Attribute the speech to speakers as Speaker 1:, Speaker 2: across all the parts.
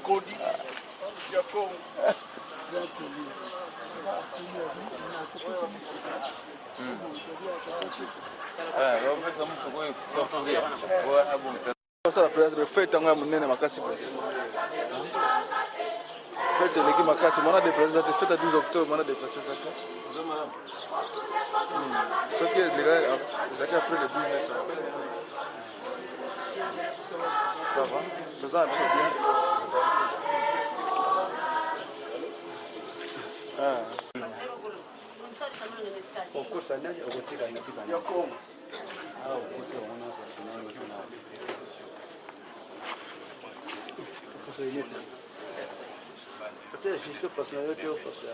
Speaker 1: Kodi ya Kongo. Sasa president fete ngwa munene makasi. Fete leki makasi mona de president fete 12 octobre mona de passer ça. Ce qui est légal, c'est qu'après le 12 mai ça. Ça va? Ça va bien. Okosa nani okotika natika ya Kongo. Okosa wana sana. Okosa yete. Peut-être juste parce que yote okosa.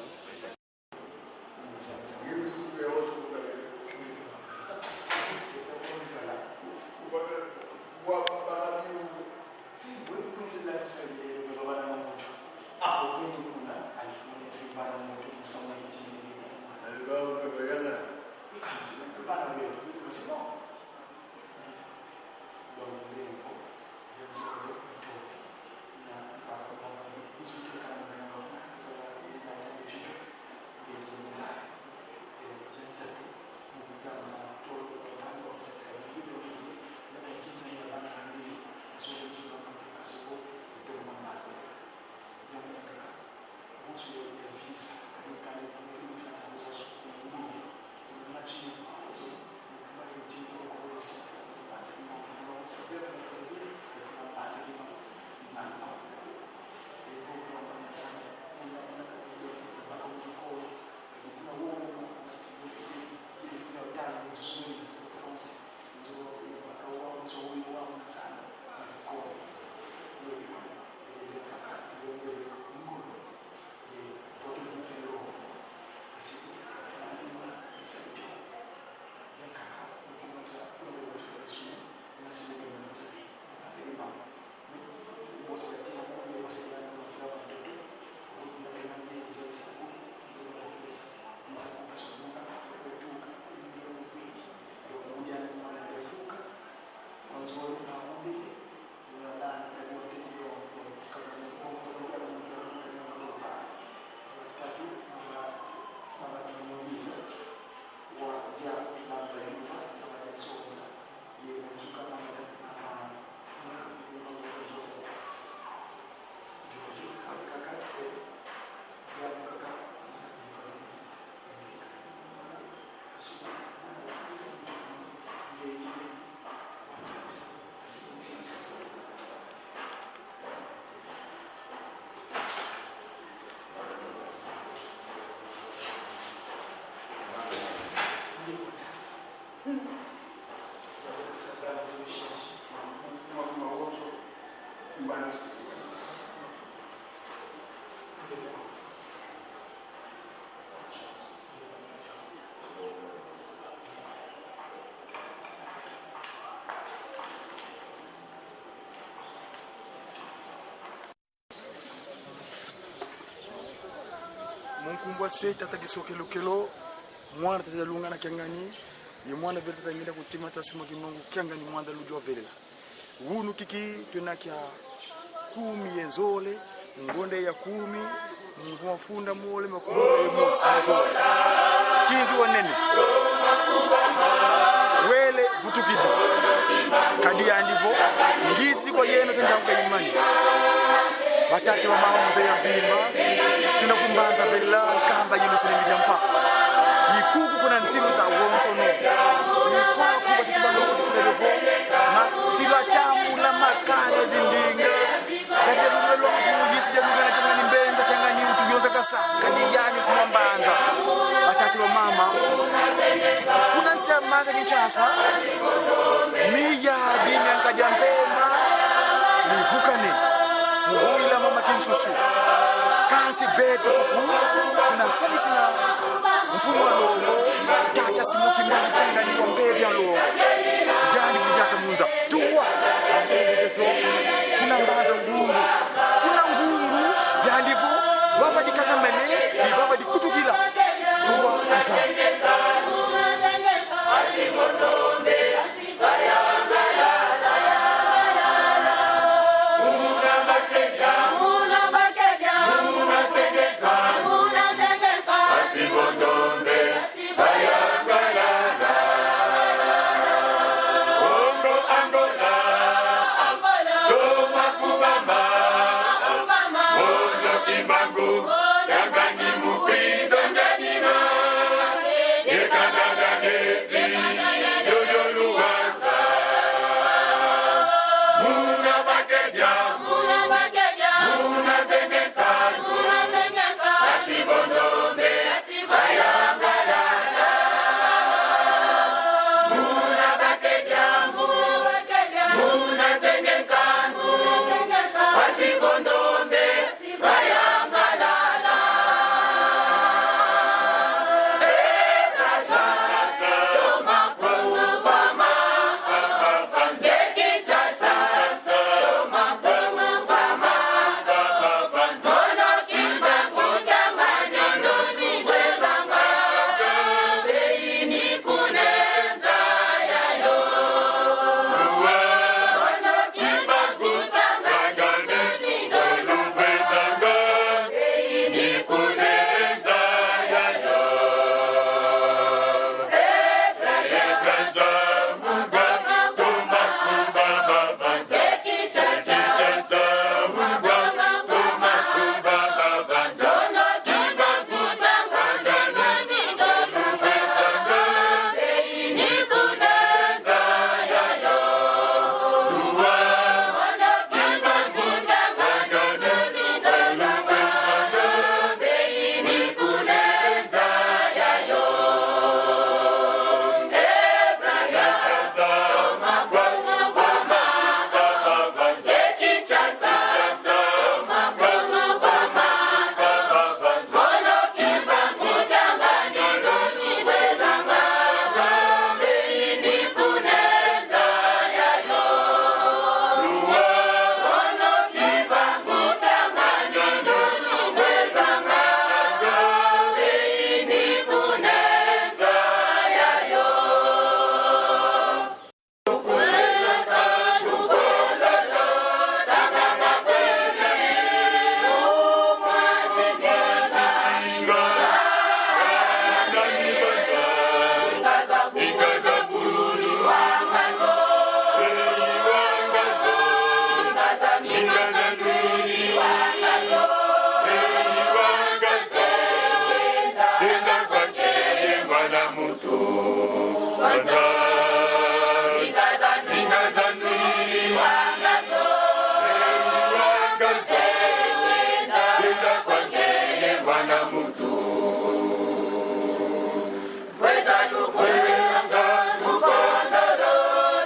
Speaker 1: Munkumbwa seta tagisokelo kelo mwana tatalunga na kyangani ye mwana vile tatangira kutima tasimo kinongo kyangani mwana lujwa vile wunu kiki tunakia 10 yenzole ngonde ya 10 mvua funda mole makuru emosi mazole 15 wanene wele vutukiji kadi andivo ngizi kwa yeno tendanga imani batati wa mama mzee ya vimba tunakumbanza vela kamba yulusini mijampa yikuku kuna nsimu za uonsono yikuku kuba tikibando kutusilevo matilo tamu la makane zindinga katika lumelo kufumu yesu ya mugana kama nimbenza kangani utuyoza kasa kaniyani fumambanza batati wa mama kuna nsia maga nchasa miya dinya kajampema mvukane muhuila mama kinsusu kanti beto kuku kuna salisina mfumo wa longo tata simuki mwana changani wa mbevi ya longo yani vijaka munza tuwa kuna mbanza ngungu kuna ngungu ya ndivu vava di kakamene di vava di kutukila tuwa asa
Speaker 2: mwana mutu weza lukwenda lukondolo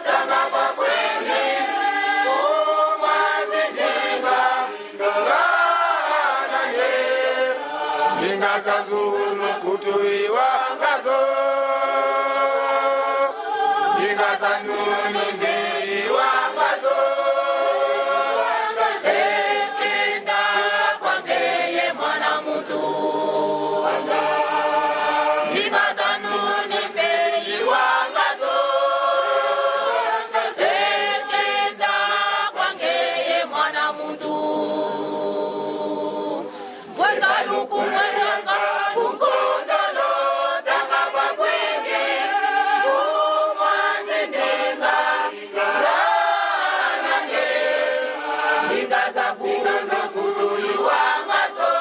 Speaker 2: danga mabwenye umwazininga nganane ninga zazulu kutuiwangazo ninga zanunu ndiiwangazo ekinda kwangeye mwana mutu ninga zanunu ndiiwangazo ekinda kwangeye mwana mutu weza lukumwenga lukondolo danga mabwenye umwazininga nganane ninga zabulu kutuiwangazo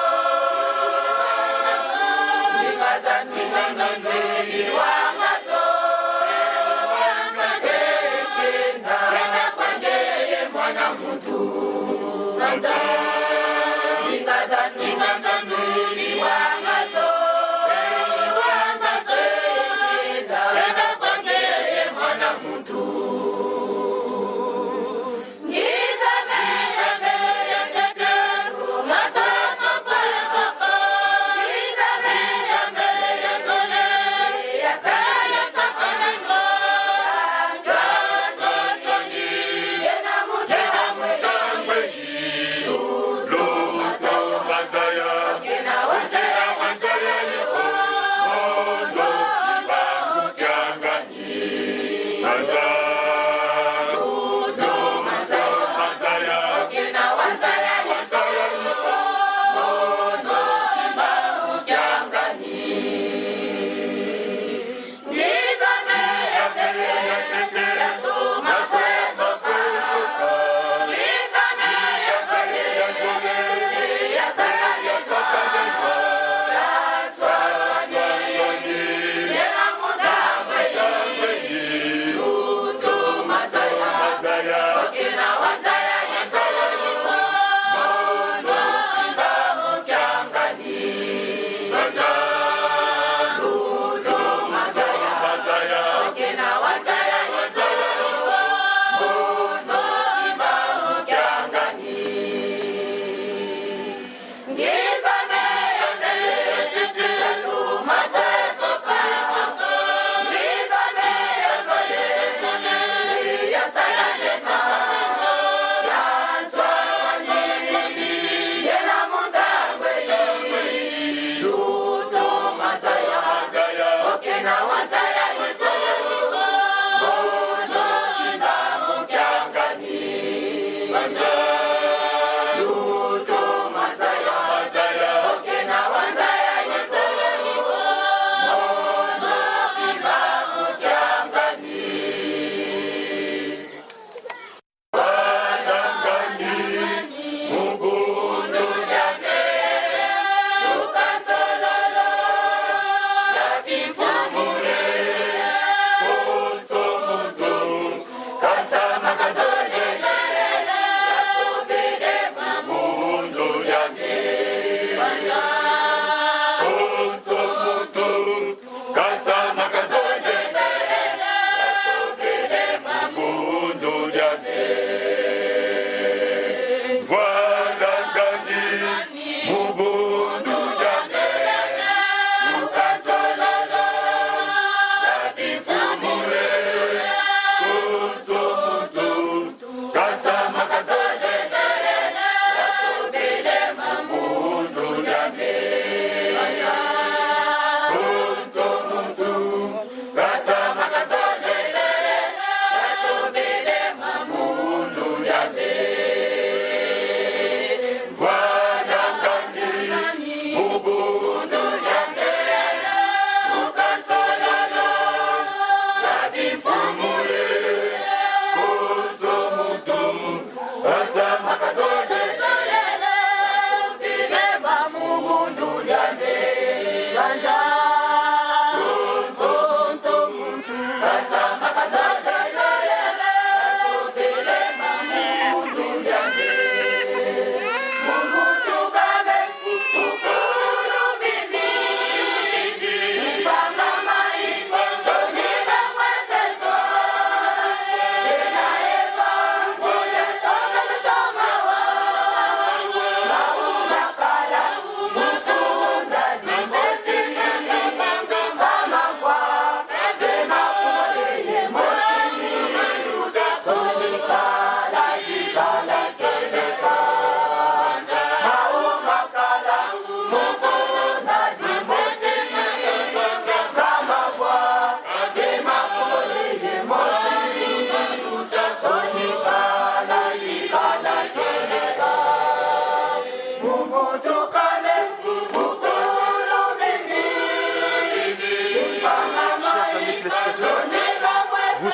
Speaker 2: ninga zanunu ndiiwangazo ekinda kwangeye mwana mutu ninga zanunu ndiiwangazo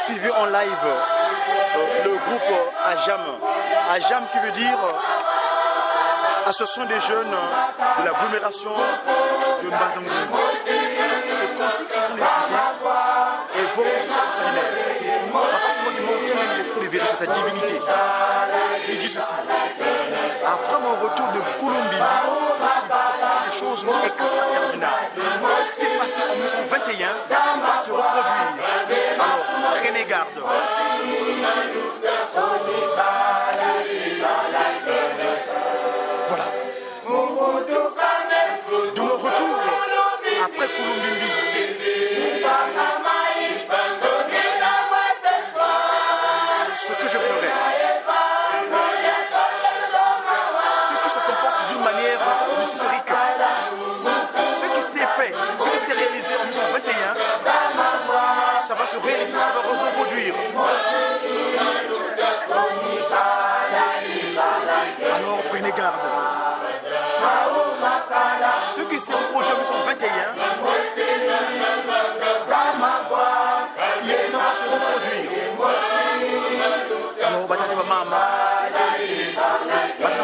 Speaker 1: suivi en live le groupe Ajam. Ajam qui veut dire Association des jeunes de l'agglomération de Mbanzangoum. Ce cantique sont d'écouter et vraiment ce sont extraordinaire. Papa Simon qui manque l'esprit de vérité, sa divinité. Il dit ceci. Après mon retour de Colombie, c'est des choses extraordinaires. Tout ce qui s'est passé en 1921 va se reproduire. Alors, prenez garde. Voilà. De mon retour après Colombie, ce que je ferai, ce qui se comporte d'une manière luciférique, ce qui s'était fait, ce qui s'était réalisé en 1921, ça va se réaliser, ça va reproduire. Alors prenez garde. Ce qui s'est produit en 1921, ça va se reproduire. Alors,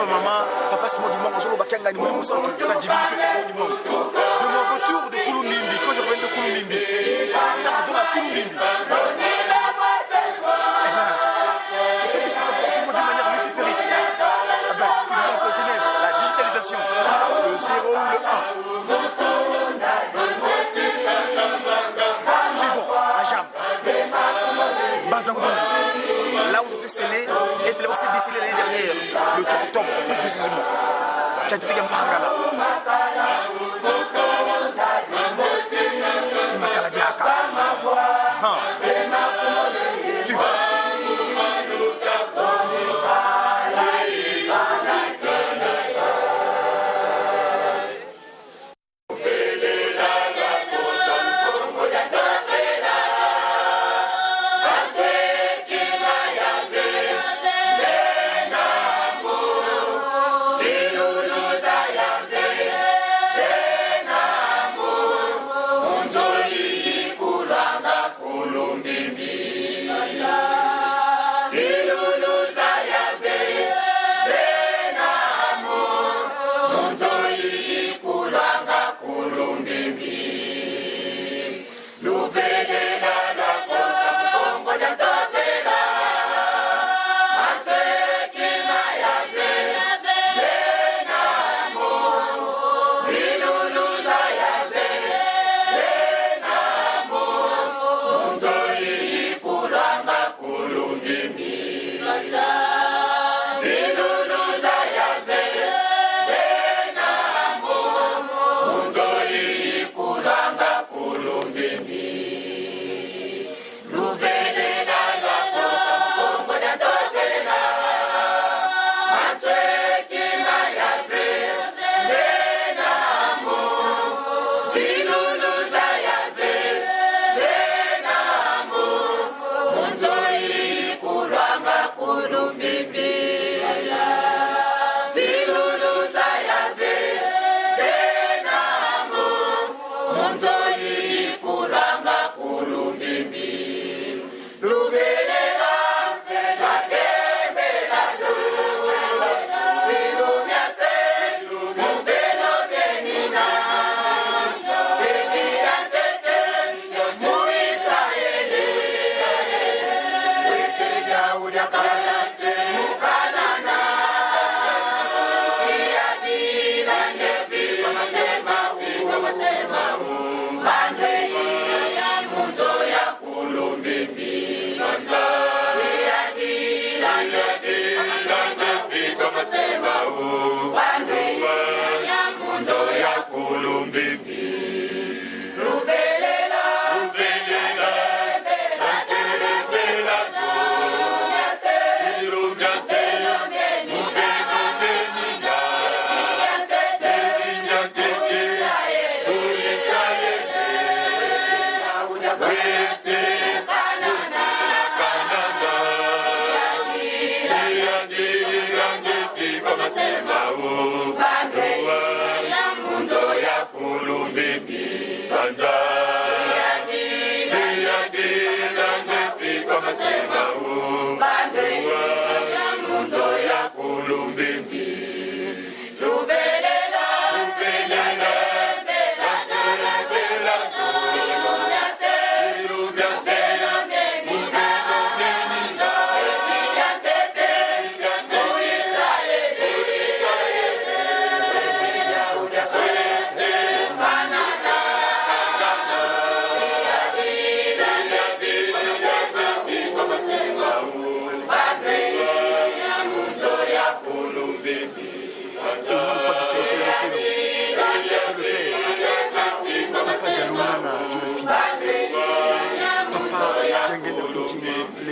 Speaker 1: maman, papa Simon du Monde, sa divinité, Simon du Monde. De mon retour de Kouloumimbi, quand je reviens de Kouloumimbi, ce qui se comporte d'une manière luciférique, la digitalisation, le 0 ou le 1. Suivons, Ajam, Bazangoum, là où ça s'est scellé, et c'est là où c'est décellé l'année dernière, le 3 octobre, plus précisément. Tchantitigam Parangala. C'est Makala Diaka. Suivons.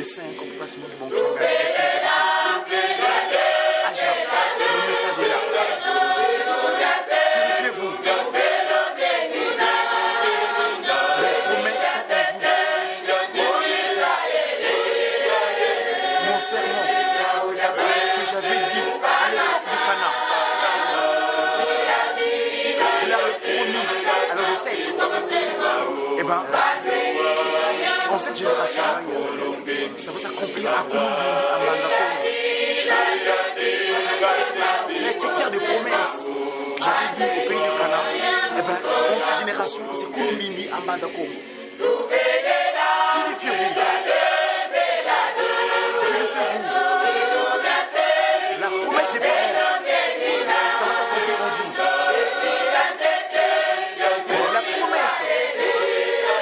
Speaker 1: les 5 on peut pas se montrer bon qui engage. Agent, le message est là. Purifiez-vous. Les promesses sont en vous. Mon serment que j'avais dit à l'époque du Cana, je l'avais promis, alors je sais. Eh bien, en cette génération, ça va s'accomplir à Kouloumbi, à Manzakongo. Les secteurs de promesses, j'avais dit au pays de Cana, eh bien, en cette génération, c'est Kouloumbi, à Manzakongo. Purifiez-vous. Réjouissez-vous. La promesse des parents, ça va s'accomplir en vous. La promesse,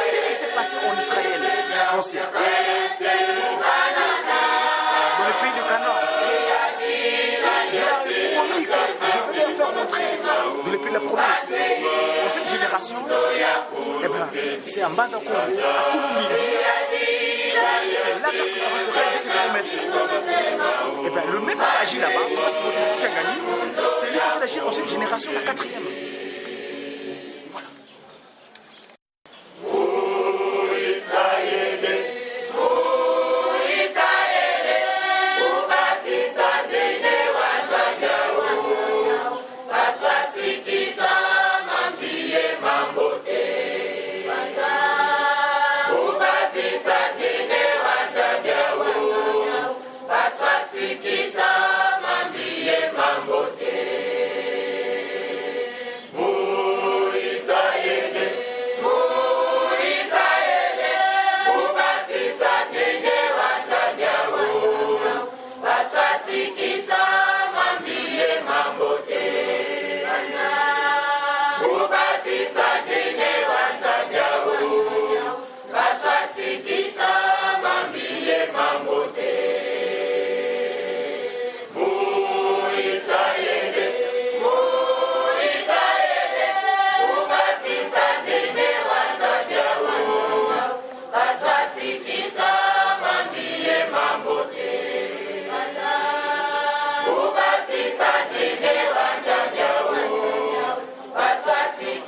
Speaker 1: c'est ce qui s'est passé en Israël ancien. Dans le pays de Canaan, je leur ai promis que je vais leur faire rentrer dans le pays de la promesse. Dans cette génération, eh ben, c'est en Bazakongo, à Kouloumbi. C'est là que ça va se réaliser cette promesse-là. Et bien, le même qui agit là-bas, c'est lui qui va agir dans cette génération, la 4e. Voilà.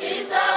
Speaker 2: Kisah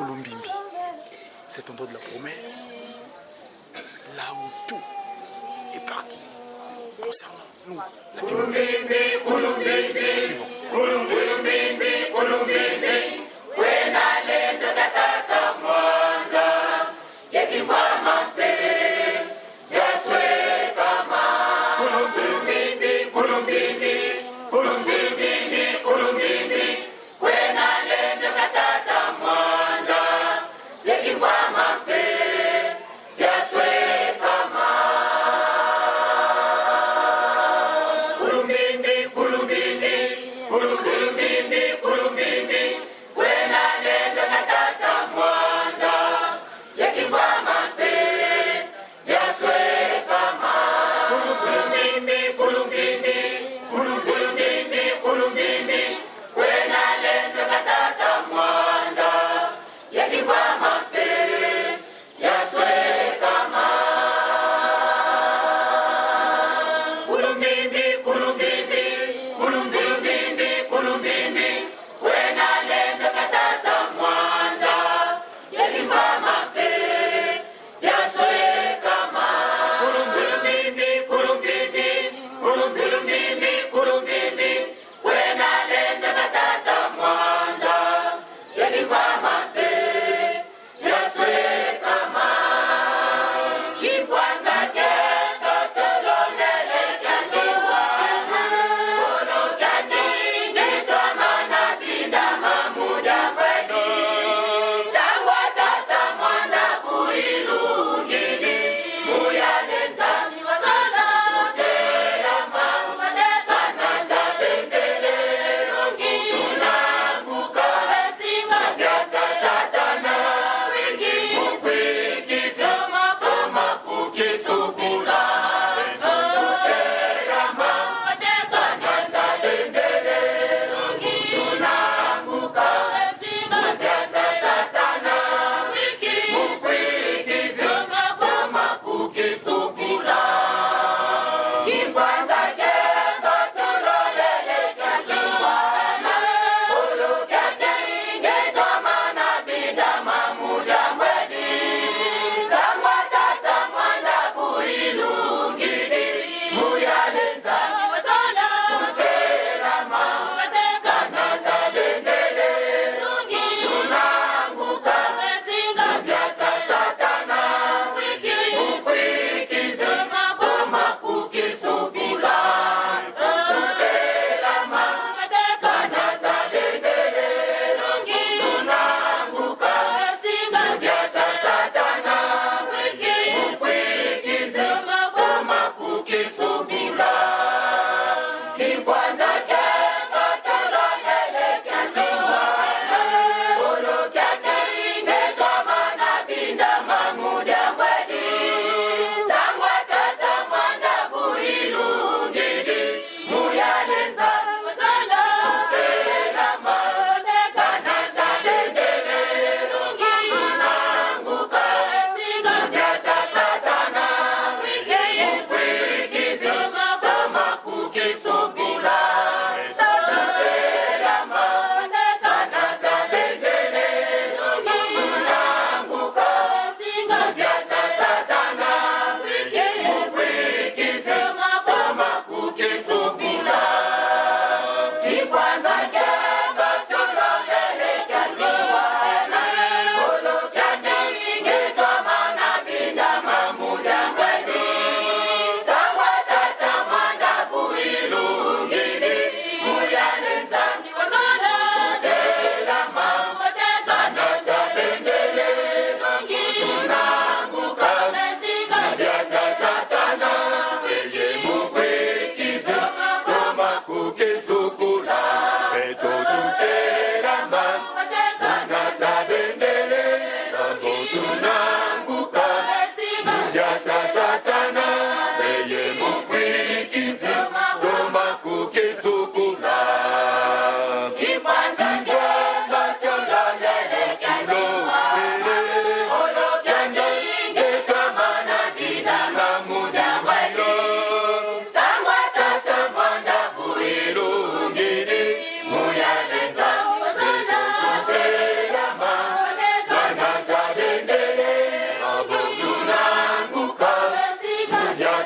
Speaker 1: Kulumbimbi. C'est endroit de la promesse. Là où tout est parti concernant nous.
Speaker 2: Kulumbimbi, Kulumbimbi, Kulumbimbi, Kulumbimbi, kwena lendo katata mwanda, yekivama pe, yaswe kama. Kulumbimbi, Kulumbimbi, Kulumbimbi, Kulumbimbi, kwena lendo katata mwanda, yekivama pe, yaswe kama. Kulumbimbi, Kulumbimbi, Kulumbimbi, Kulumbimbi,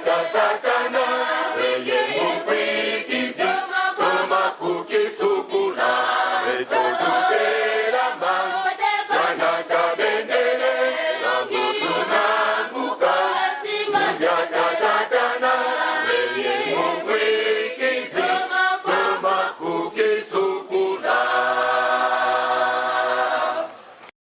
Speaker 2: sata